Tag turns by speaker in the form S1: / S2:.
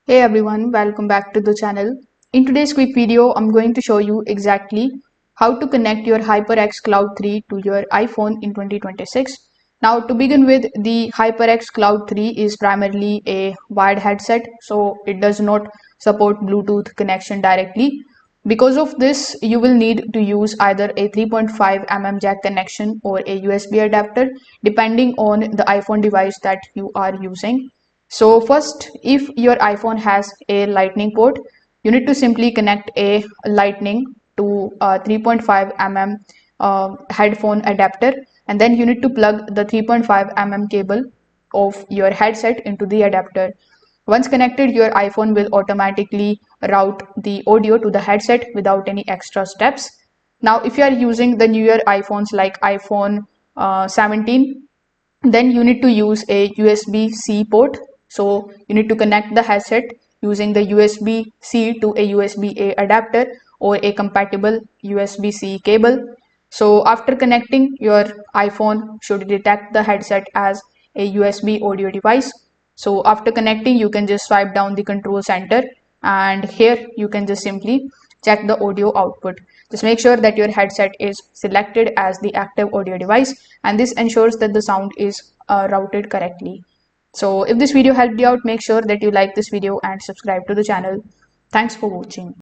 S1: Hey everyone, welcome back to the channel. In today's quick video, I'm going to show you exactly how to connect your HyperX Cloud 3 to your iPhone in 2026. Now to begin with, the HyperX Cloud 3 is primarily a wired headset, so it does not support Bluetooth connection directly. Because of this, you will need to use either a 3.5 mm jack connection or a USB adapter depending on the iPhone device that you are using. So first, if your iPhone has a lightning port, you need to simply connect a lightning to a 3.5 mm headphone adapter, and then you need to plug the 3.5 mm cable of your headset into the adapter. Once connected, your iPhone will automatically route the audio to the headset without any extra steps. Now, if you are using the newer iPhones like iPhone 17, then you need to use a USB-C port. So you need to connect the headset using the USB-C to a USB-A adapter or a compatible USB-C cable. So after connecting, your iPhone should detect the headset as a USB audio device. So after connecting, you can just swipe down the control center, and here you can just simply check the audio output. Just make sure that your headset is selected as the active audio device, and this ensures that the sound is routed correctly. So if this video helped you out, make sure that you like this video and subscribe to the channel. Thanks for watching.